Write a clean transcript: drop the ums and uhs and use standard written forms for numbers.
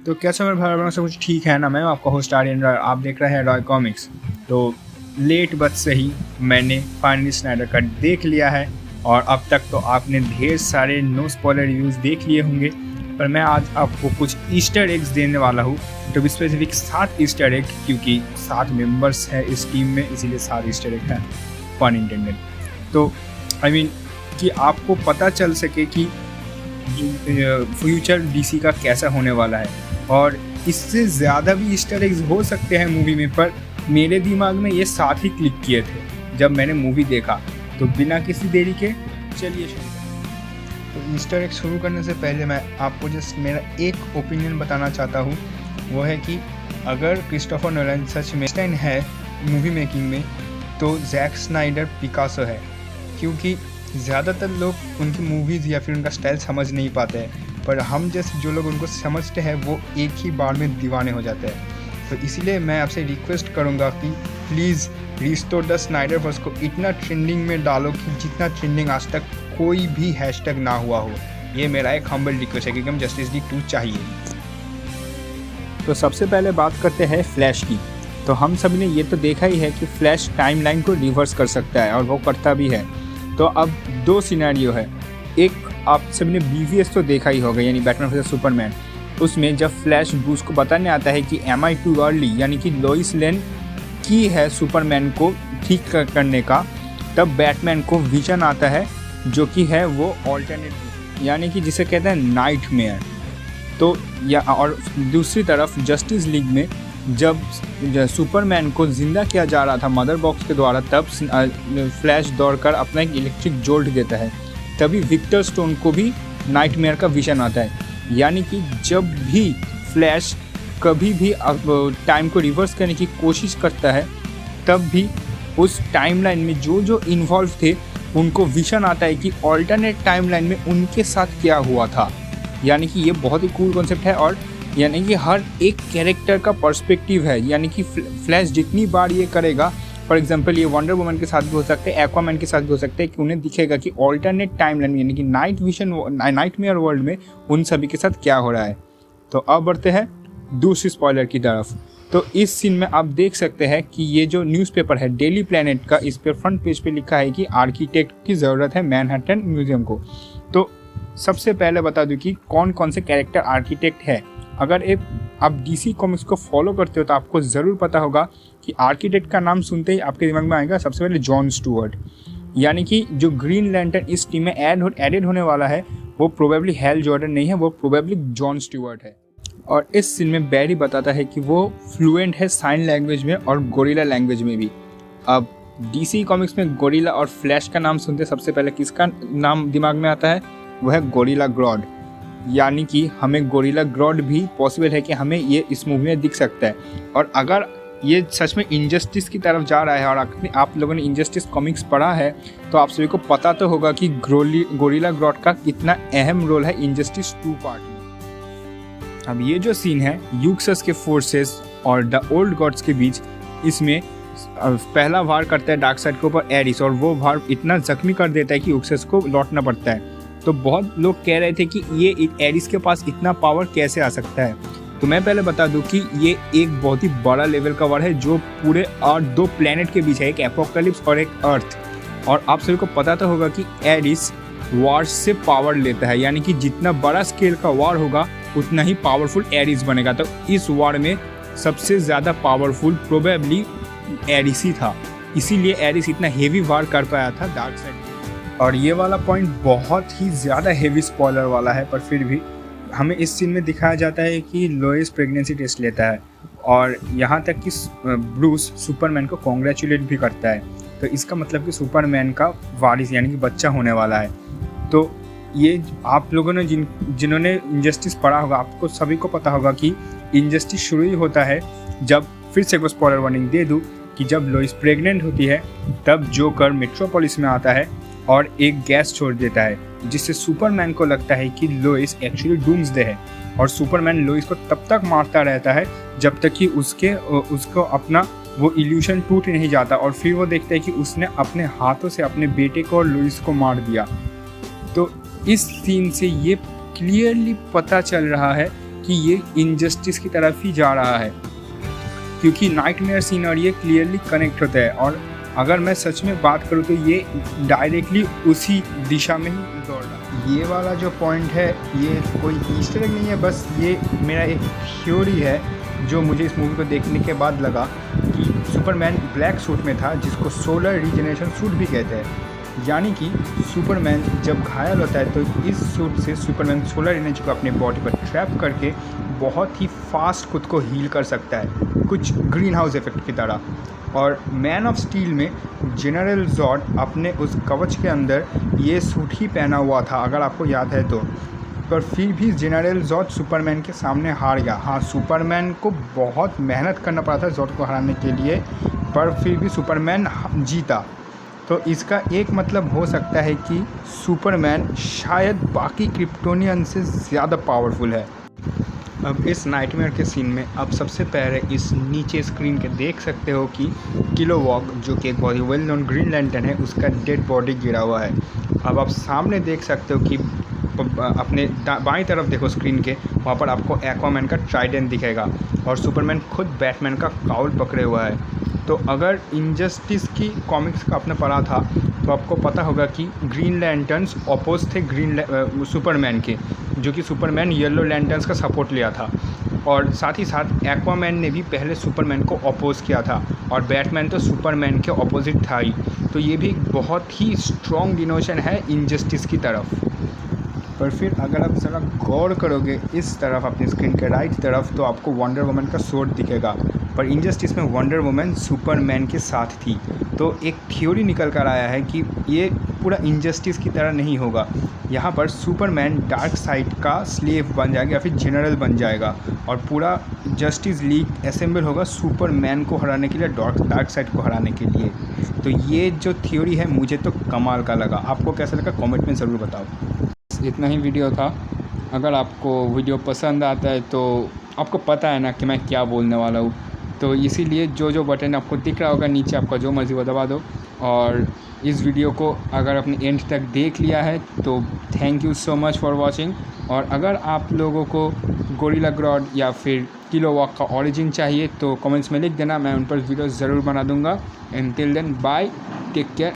तो कैसे मेरे भाई बहनों सब कुछ ठीक है ना। मैं आपका होस्ट आर्यन रॉय, आप देख रहे हैं रॉय कॉमिक्स। तो लेट बट सही मैंने फाइनली स्नाइडर कट देख लिया है और अब तक तो आपने ढेर सारे नो स्पॉइलर रिव्यूज़ देख लिए होंगे, पर मैं आज आपको कुछ ईस्टर एग्स देने वाला हूँ। तो भी स्पेसिफिक 7 ईस्टर एग, क्योंकि 7 मेंबर्स हैं इस टीम में, इसीलिए 7 ईस्टर एग हैं, पन इंटेंडेड। तो आई मीन कि आपको पता चल सके कि फ्यूचर डीसी का कैसा होने वाला है, और इससे ज़्यादा भी ईस्टर एग्स हो सकते हैं मूवी में, पर मेरे दिमाग में ये 7 ही क्लिक किए थे जब मैंने मूवी देखा। तो बिना किसी देरी के चलिए शुरू करते। तो ईस्टर एग शुरू करने से पहले मैं आपको जस्ट मेरा एक ओपिनियन बताना चाहता हूँ, वो है कि अगर क्रिस्टोफर नोलन सच में आइंस्टाइन है मूवी मेकिंग में, तो जैक स्नाइडर पिकासो है, क्योंकि ज़्यादातर लोग उनकी मूवीज़ या फिर उनका स्टाइल समझ नहीं पाते हैं, पर हम जैसे जो लोग उनको समझते हैं वो एक ही बार में दीवाने हो जाते हैं। तो इसीलिए मैं आपसे रिक्वेस्ट करूंगा कि प्लीज़ रिस्टोर द स्नाइडरवर्स को इतना ट्रेंडिंग में डालो कि जितना ट्रेंडिंग आज तक कोई भी हैशटैग ना हुआ हो। ये मेरा एक हम्बल रिक्वेस्ट है, क्योंकि हम जस्टिस लीग 2 चाहिए। तो सबसे पहले बात करते हैं फ्लैश की। तो हम सभी ने ये तो देखा ही है कि फ्लैश टाइमलाइन को रिवर्स कर सकता है, और वो करता भी है। तो अब 2 सिनेरियो है। एक, आप सभी ने BVS तो देखा ही होगा, यानी बैटमैन वर्सेस सुपरमैन। उसमें जब फ्लैश ब्रूस को बताने आता है कि am I too early, यानी कि लोइस लेन की है सुपरमैन को ठीक करने का, तब बैटमैन को विजन आता है, जो कि है वो ऑल्टरनेट, यानी कि जिसे कहते हैं नाइटमेयर। तो या और दूसरी तरफ जस्टिस लीग में जब सुपरमैन को ज़िंदा किया जा रहा था मदर बॉक्स के द्वारा, तब फ्लैश दौड़कर अपना एक इलेक्ट्रिक जोल्ट देता है, तभी विक्टर स्टोन को भी नाइटमेयर का विजन आता है। यानी कि जब भी फ्लैश कभी भी टाइम को रिवर्स करने की कोशिश करता है, तब भी उस टाइमलाइन में जो जो इन्वॉल्व थे उनको विजन आता है कि ऑल्टरनेट टाइमलाइन में उनके साथ क्या हुआ था। यानी कि ये बहुत ही कूल कॉन्सेप्ट है, और यानी कि हर एक कैरेक्टर का पर्सपेक्टिव है। यानी कि फ्लैश जितनी बार ये करेगा, फॉर एग्जांपल ये वंडर वुमन के साथ भी हो सकते हैं, एक्वामैन के साथ भी हो सकते हैं, कि उन्हें दिखेगा कि ऑल्टरनेट टाइमलाइन यानी कि नाइटमेयर वर्ल्ड में उन सभी के साथ क्या हो रहा है। तो अब बढ़ते हैं दूसरी स्पॉइलर की तरफ। तो इस सीन में आप देख सकते हैं कि ये जो न्यूज़पेपर है डेली प्लैनेट का, इस पर फ्रंट पेज पे लिखा है कि आर्किटेक्ट की ज़रूरत है मैनहट्टन म्यूजियम को। तो सबसे पहले बता दूं कि कौन कौन से कैरेक्टर आर्किटेक्ट है। अगर आप DC कॉमिक्स को फॉलो करते हो तो आपको ज़रूर पता होगा कि आर्किटेक्ट का नाम सुनते ही आपके दिमाग में आएगा सबसे पहले जॉन स्टुअर्ट। यानी कि जो ग्रीन लैंटर्न इस टीम में एडेड होने वाला है, वो प्रोबेबली हैल जॉर्डन नहीं है, वो प्रोबेबली जॉन स्टुअर्ट है। और इस सीन में बैरी बताता है कि वो फ्लुएंट है साइन लैंग्वेज में और गोरिल्ला लैंग्वेज में भी। अब DC कॉमिक्स में गोरिल्ला और फ्लैश का नाम सुनते सबसे पहले किसका नाम दिमाग में आता है, वो है गोरिल्ला ग्रॉड। यानी कि हमें गोरिल्ला ग्रॉड भी पॉसिबल है कि हमें ये इस मूवी में दिख सकता है। और अगर ये सच में इनजस्टिस की तरफ जा रहा है, और आप लोगों ने इनजस्टिस कॉमिक्स पढ़ा है, तो आप सभी को पता तो होगा कि गोरिल्ला ग्रॉड का कितना अहम रोल है इनजस्टिस 2 पार्ट में। अब ये जो सीन है यूक्सस के फोर्सेस और द ओल्ड गॉड्स के बीच, इसमें पहला वार करता है डार्कसाइड के ऊपर एरिस, और वो वार इतना जख्मी कर देता है कि यूक्सस को लौटना पड़ता है। तो बहुत लोग कह रहे थे कि ये एरिस के पास इतना पावर कैसे आ सकता है। तो मैं पहले बता दूं कि ये एक बहुत ही बड़ा लेवल का वार है, जो पूरे 2 प्लेनेट के बीच है, एक एपोकलिप्स और एक अर्थ। और आप सभी को पता तो होगा कि एरिस वार से पावर लेता है, यानी कि जितना बड़ा स्केल का वार होगा उतना ही पावरफुल एरिस बनेगा। तो इस वार में सबसे ज़्यादा पावरफुल प्रोबेबली एरिस ही था, इसीलिए एरिस इतना हेवी वार कर पाया था डार्कसाइड। और ये वाला पॉइंट बहुत ही ज़्यादा हेवी स्पॉइलर वाला है, पर फिर भी हमें इस सीन में दिखाया जाता है कि लोइस प्रेगनेंसी टेस्ट लेता है, और यहाँ तक कि ब्रूस सुपरमैन को कॉन्ग्रेचुलेट भी करता है। तो इसका मतलब कि सुपरमैन का वारिस यानी कि बच्चा होने वाला है। तो ये आप लोगों ने जिन्होंने इनजस्टिस पढ़ा होगा, आपको सभी को पता होगा कि इनजस्टिस शुरू ही होता है जब, फिर से एक स्पॉइलर वार्निंग दे दूँ, कि जब लोइस प्रेग्नेंट होती है, तब जोकर मेट्रोपोलिस में आता है और एक गैस छोड़ देता है, जिससे सुपरमैन को लगता है कि लोइस एक्चुअली डूम्सडे है। और सुपरमैन लोइस को तब तक मारता रहता है जब तक कि उसको अपना वो इल्यूशन टूट नहीं जाता, और फिर वो देखता है कि उसने अपने हाथों से अपने बेटे को और लुइस को मार दिया। तो इस सीन से ये क्लियरली पता चल रहा है कि ये इनजस्टिस की तरफ ही जा रहा है, क्योंकि नाइटमेयर सीन और ये क्लियरली कनेक्ट होता है। और अगर मैं सच में बात करूँ तो ये डायरेक्टली उसी दिशा में ही दौड़ रहा है। ये वाला जो पॉइंट है ये कोई ईस्टर एग नहीं है, बस ये मेरा एक थ्योरी है जो मुझे इस मूवी को देखने के बाद लगा कि सुपरमैन ब्लैक सूट में था, जिसको सोलर रीजनरेशन सूट भी कहते हैं। यानी कि सुपरमैन जब घायल होता है तो इस सूट से सुपरमैन सोलर एनर्जी को अपने बॉडी पर ट्रैप करके बहुत ही फास्ट खुद को हील कर सकता है, कुछ ग्रीन हाउस इफेक्ट की तरह। और मैन ऑफ स्टील में जनरल जॉर्ड अपने उस कवच के अंदर ये सूट ही पहना हुआ था, अगर आपको याद है तो। पर फिर भी जनरल जॉर्ड सुपरमैन के सामने हार गया। हाँ, सुपरमैन को बहुत मेहनत करना पड़ा था जॉर्ड को हराने के लिए, पर फिर भी सुपरमैन जीता। तो इसका एक मतलब हो सकता है कि सुपरमैन शायद बाकी क्रिप्टोनियन से ज़्यादा पावरफुल है। अब इस नाइटमेयर के सीन में आप सबसे पहले इस नीचे स्क्रीन के देख सकते हो कि किलोवॉक, जो कि एक बहुत ही वेल नोन ग्रीन लैंटर्न है, उसका डेड बॉडी गिरा हुआ है। अब आप सामने देख सकते हो कि अपने बाईं तरफ देखो स्क्रीन के, वहाँ पर आपको एक्वामैन का ट्राइडेंट दिखेगा और सुपरमैन खुद बैटमैन का काउल पकड़े हुआ है। तो अगर इनजस्टिस की कॉमिक्स का आपने पढ़ा था तो आपको पता होगा कि ग्रीन लैंटर्न्स अपोज थे सुपरमैन के, जो कि सुपरमैन येलो लैंटर्न्स का सपोर्ट लिया था। और साथ ही साथ एक्वामैन ने भी पहले सुपरमैन को अपोज किया था और बैटमैन तो सुपरमैन के अपोजिट था ही। तो ये भी एक बहुत ही स्ट्रॉन्ग डिनोशन है इनजस्टिस की तरफ। पर फिर अगर आप ज़रा गौर करोगे इस तरफ अपनी स्क्रीन के राइट तरफ, तो आपको वंडर वुमन का स्वॉर्ड दिखेगा। पर इनजस्टिस में वंडर वुमन सुपरमैन के साथ थी। तो एक थ्योरी निकल कर आया है कि ये पूरा इनजस्टिस की तरह नहीं होगा। यहाँ पर सुपरमैन डार्क साइड का स्लेव बन जाएगा या फिर जनरल बन जाएगा और पूरा जस्टिस लीग असेंबल होगा सुपरमैन को हराने के लिए, डार्क साइड को हराने के लिए। तो ये जो थ्योरी है मुझे तो कमाल का लगा। आपको कैसा लगा कमेंट में ज़रूर बताओ। इतना ही वीडियो था। अगर आपको वीडियो पसंद आता है तो आपको पता है ना कि मैं क्या बोलने वाला हूँ, तो इसीलिए जो बटन आपको दिख रहा होगा नीचे, आपका जो मर्ज़ी वो दबा दो। और इस वीडियो को अगर आपने एंड तक देख लिया है तो thank you so much for watching. और अगर आप लोगों को गोरिल्ला ग्रॉड या फिर किलोवॉक का ओरिजिन चाहिए तो कमेंट्स में लिख देना, मैं उन पर वीडियो ज़रूर बना दूँगा। And till then bye, take care.